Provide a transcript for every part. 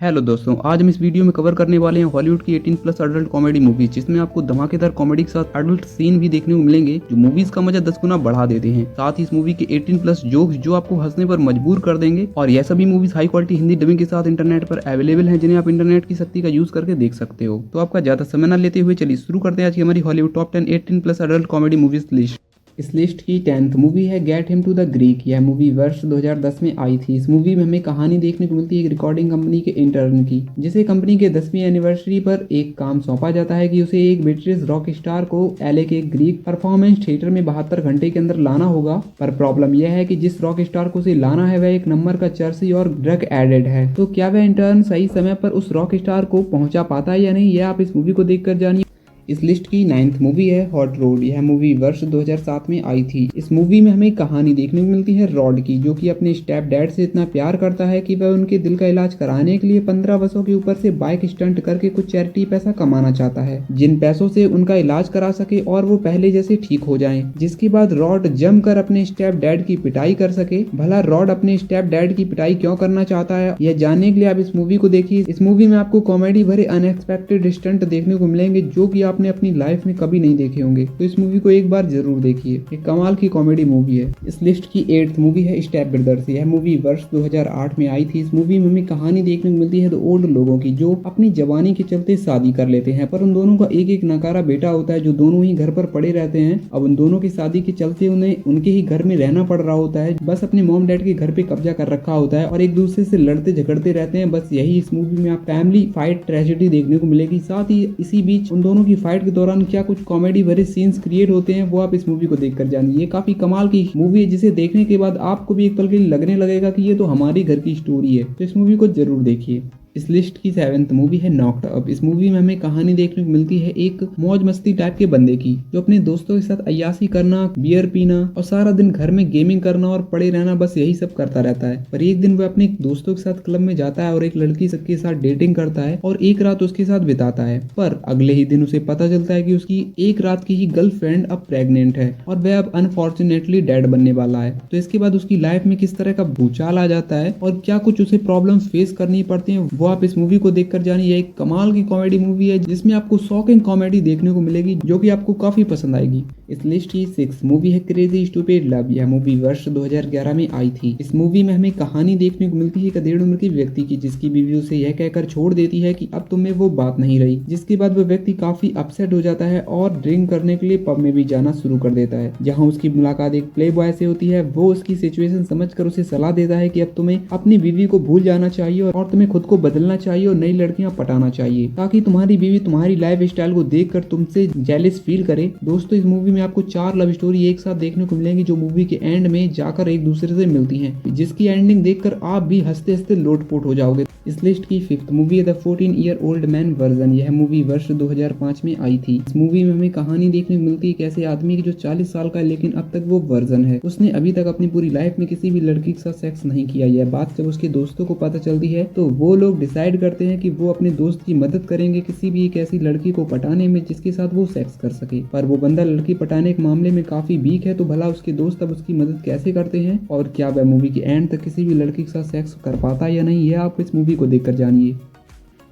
Hello दोस्तों, आज हम इस वीडियो में कवर करने वाले हैं हॉलीवुड की 18 प्लस अडल्ट कॉमेडी मूवीज, जिसमें आपको धमाकेदार कॉमेडी के साथ अडल्ट सीन भी देखने को मिलेंगे जो मूवीज का मजा 10 गुना बढ़ा देते हैं। साथ ही इस मूवी के 18 प्लस जोक्स जो आपको हंसने पर मजबूर कर देंगे। और यह सभी movies high quality Hindi dubbing के साथ इंटरनेट पर अवेलेबल हैं, जिन्हें आप इंटरनेट की शक्ति का यूज करके देख सकते हो। तो आपका ज्यादा समय न लेते हुए चलिए शुरू करते हैं आज की हमारी Hollywood top 10 18 plus adult comedy movies list. इस लिस्ट की 10th मूवी है get him to the Greek. यह मूवी वर्ष 2010 में आई थी। इस मूवी में हमें कहानी देखने को मिलती है एक रिकॉर्डिंग कंपनी के इंटर्न की, जिसे कंपनी के 10वीं एनिवर्सरी पर एक काम सौंपा जाता है कि उसे एक ब्रिटिश रॉक स्टार को एलए के ग्रीक परफॉर्मेंस थिएटर में 72 घंटे के अंदर लाना होगा। पर प्रॉब्लम यह है कि जिस रॉक स्टार को उसे लाना है वह एक नंबर का चर्सी और ड्रग एडिक्ट है। तो क्या वह इंटर्न सही समय पर उस रॉक स्टार को पहुंचा पाता है या नहीं, यह आप इस मूवी को देखकर जानिए। इस लिस्ट की 9th मूवी है हॉट रोड। यह मूवी वर्ष 2007 में आई थी। इस मूवी में हमें कहानी देखने को मिलती है रॉड की, जो कि अपने स्टेप डैड से इतना प्यार करता है कि वह उनके दिल का इलाज कराने के लिए 15 बसों के ऊपर से बाइक स्टंट करके कुछ चैरिटी पैसा कमाना चाहता है, जिन पैसों से उनका इलाज करा सके और वो पहले जैसे ठीक हो जाएं। जिसके बाद रॉड जमकर अपने स्टेप डैड की पिटाई कर सके। भला रॉड अपने स्टेप डैड की पिटाई क्यों करना चाहता है, यह जानने के लिए आप इस मूवी को देखिए। इस मूवी में आपको कॉमेडी भरे अनएक्सपेक्टेड स्टंट देखने को मिलेंगे जो कि आपने अपनी लाइफ में कभी नहीं देखे होंगे। तो इस मूवी को एक बार जरूर देखिए, एक कमाल की कॉमेडी मूवी है। इस लिस्ट की 8th मूवी है स्टेप ब्रदर्स। यह मूवी वर्ष 2008 में आई थी। इस मूवी में हमें कहानी देखने को मिलती है दो ओल्ड लोगों की, जो अपनी जवानी के चलते शादी कर लेते हैं, पर उन दोनों का एक एक नकारा बेटा होता है जो दोनों ही घर पर पड़े रहते हैं। अब उन दोनों की शादी के चलते उन्हें उनके ही घर में रहना पड़ रहा होता है। बस अपने मॉम डैड के घर पे कब्जा कर रखा होता है और एक दूसरे से लड़ते झगड़ते रहते हैं। बस यही इस मूवी में आप फैमिली फाइट ट्रेजेडी देखने को मिलेगी। साथ ही इसी बीच उन दोनों की फाइट के दौरान क्या कुछ कॉमेडी भरे सीन्स क्रिएट होते हैं, वो आप इस मूवी को देखकर जानिए। ये काफी कमाल की मूवी है, जिसे देखने के बाद आपको भी एक पल के लिए लगने लगेगा कि ये तो हमारी घर की स्टोरी है। तो इस मूवी को जरूर देखिए। इस लिस्ट की 7th मूवी है नॉक्ड अप। इस मूवी में हमें कहानी देखने को मिलती है एक मौज मस्ती टाइप के बंदे की, जो अपने दोस्तों के साथ अय्यासी करना, बियर पीना और सारा दिन घर में गेमिंग करना और पड़े रहना, बस यही सब करता रहता है। पर एक दिन वह अपने दोस्तों के साथ क्लब में जाता है और एक लड़की के साथ डेटिंग करता है और एक रात उसके साथ बिताता है। पर अगले ही दिन उसे पता चलता है कि उसकी एक रात की ही गर्लफ्रेंड अब प्रेग्नेंट है और वह अब अनफॉर्चुनेटली डेड बनने वाला है। तो इसके बाद उसकी लाइफ में किस तरह का भूचाल आ जाता है और क्या कुछ उसे प्रॉब्लम फेस करनी पड़ती है, वो आप इस मूवी को देखकर जानिए। एक कमाल की कॉमेडी मूवी है, जिसमें आपको शॉकिंग कॉमेडी देखने को मिलेगी जो कि आपको काफी पसंद आएगी। इस लिस्ट की 6th मूवी है क्रेजी स्टूपिड लव। यह मूवी वर्ष 2011 में आई थी। इस मूवी में हमें कहानी देखने को मिलती है एक 1.5 उम्र के व्यक्ति की, जिसकी बीवी उसे यह कहकर छोड़ देती है कि अब तुम्हें वो बात नहीं रही। जिसके बाद वह व्यक्ति काफी अपसेट हो जाता है और ड्रिंक करने के लिए पब में भी जाना शुरू कर देता है, जहाँ उसकी मुलाकात एक प्ले बॉय से होती है। वो उसकी सिचुएशन समझकर उसे सलाह देता है कि अब तुम्हें अपनी बीवी को भूल जाना चाहिए और तुम्हें खुद को बदलना चाहिए और नई लड़कियां पटाना चाहिए, ताकि तुम्हारी बीवी तुम्हारी लाइफ स्टाइल को देखकर तुमसे जेलस फील करे। दोस्तों, इस मूवी में आपको 4 लव स्टोरी एक साथ देखने को मिलेंगी, जो मूवी के एंड में जाकर एक दूसरे से मिलती हैं, जिसकी एंडिंग देखकर आप भी हंसते हंसते लोटपोट हो जाओगे। इस लिस्ट की 5th मूवी है the 14 year old man version. यह मूवी वर्ष 2005 में आई थी। इस मूवी में हमें कहानी देखने को मिलती है एक ऐसे आदमी की जो 40 साल का है, लेकिन अब तक वो वर्जन है। उसने अभी तक अपनी पूरी लाइफ में किसी भी लड़की के साथ सेक्स नहीं किया। यह बात जब उसके दोस्तों को पता चलती है तो वो लोग डिसाइड करते हैं कि वो अपने दोस्त की मदद करेंगे किसी भी एक ऐसी लड़की को पटाने में जिसके साथ वो सेक्स कर सके। पर वो बंदा लड़की पटाने के मामले में काफी वीक है, तो भला उसके दोस्त अब उसकी मदद कैसे करते हैं और क्या वह मूवी के एंड तक किसी भी लड़की के साथ सेक्स कर पाता है या नहीं, यह आप इस मूवी को देखकर जानिए।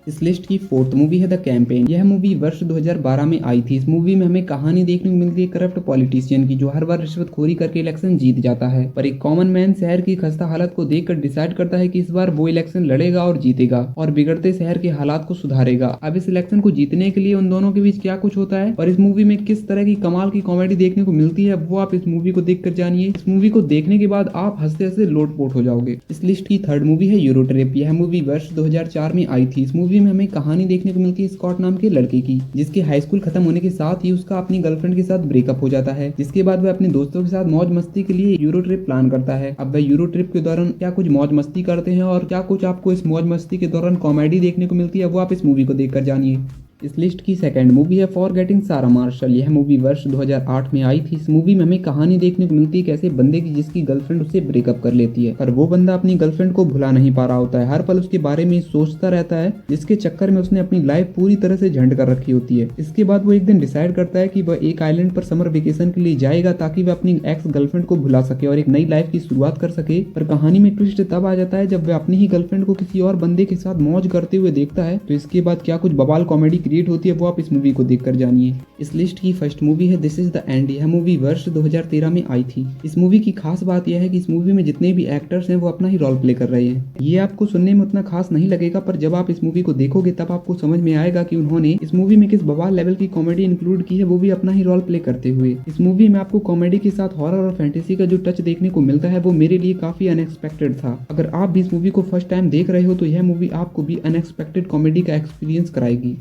इस लिस्ट की 4th मूवी है द कैंपेन। यह मूवी वर्ष 2012 में आई थी। इस मूवी में हमें कहानी देखने को मिलती है करप्ट पॉलिटिशियन की, जो हर बार रिश्वतखोरी करके इलेक्शन जीत जाता है। पर एक कॉमन मैन शहर की खस्ता हालत को देखकर डिसाइड करता है कि इस बार वो इलेक्शन लड़ेगा और जीतेगा और बिगड़ते शहर के हालात को सुधारेगा। अब इस इलेक्शन को जीतने के लिए उन दोनों के बीच क्या कुछ होता है और इस मूवी में किस तरह की कमाल की कॉमेडी देखने को मिलती है, वो आप इस मूवी को देखकर जानिए। इस मूवी को देखने के बाद आप हंसते हंसते लोटपोट हो जाओगे। इस लिस्ट की 3rd मूवी है यूरो ट्रिप। यह मूवी वर्ष 2004 में आई थी। इस मूवी में हमें कहानी देखने को मिलती है स्कॉट नाम के लड़के की, जिसके हाई स्कूल खत्म होने के साथ ही उसका अपनी गर्लफ्रेंड के साथ ब्रेकअप हो जाता है। जिसके बाद वह अपने दोस्तों के साथ मौज मस्ती के लिए यूरो ट्रिप प्लान करता है। अब वह यूरो ट्रिप के दौरान क्या कुछ मौज मस्ती करते हैं और क्या कुछ आपको इस मौज मस्ती के दौरान कॉमेडी देखने को मिलती है, वो आप इस मूवी को देखकर जानिए। इस लिस्ट की सेकंड मूवी है फॉरगेटिंग सारा मार्शल। यह मूवी वर्ष 2008 में आई थी। इस मूवी में हमें कहानी देखने को मिलती है एक ऐसे बंदे की जिसकी गर्लफ्रेंड उससे ब्रेकअप कर लेती है, पर वो बंदा अपनी गर्लफ्रेंड को भुला नहीं पा रहा होता है। हर पल उसके बारे में सोचता रहता है, जिसके चक्कर में उसने अपनी लाइफ पूरी तरह से झंड कर रखी होती है। इसके बाद वो एक दिन डिसाइड करता है कि वह एक आइलैंड पर समर वेकेशन के लिए जाएगा ताकि वह अपनी एक्स गर्लफ्रेंड को भुला सके और एक नई लाइफ की शुरुआत कर सके। पर कहानी में ट्विस्ट तब आ जाता है जब वह अपनी ही गर्लफ्रेंड को किसी और बंदे के साथ मौज करते हुए देखता है। तो इसके बाद क्या कुछ बवाल कॉमेडी क्रिएट होती है वो आप इस मूवी को देखकर जानिए। इस लिस्ट की फर्स्ट मूवी है दिस इज द एंड। यह मूवी वर्ष 2013 में आई थी। इस मूवी की खास बात यह है कि इस मूवी में जितने भी एक्टर्स हैं वो अपना ही रोल प्ले कर रहे हैं। ये आपको सुनने में उतना खास नहीं लगेगा, पर जब आप इस मूवी को देखोगे तब आपको समझ में आएगा कि उन्होंने इस मूवी में किस बवाल लेवल की कॉमेडी इंक्लूड की है, वो भी अपना ही रोल प्ले करते हुए। इस मूवी में आपको कॉमेडी के साथ हॉरर और फैंटेसी का जो टच देखने को मिलता है वो मेरे लिए काफी अनएक्सपेक्टेड था। अगर आप भी इस मूवी को फर्स्ट टाइम देख रहे हो तो यह मूवी आपको भी अनएक्सपेक्टेड कॉमेडी का एक्सपीरियंस कराएगी।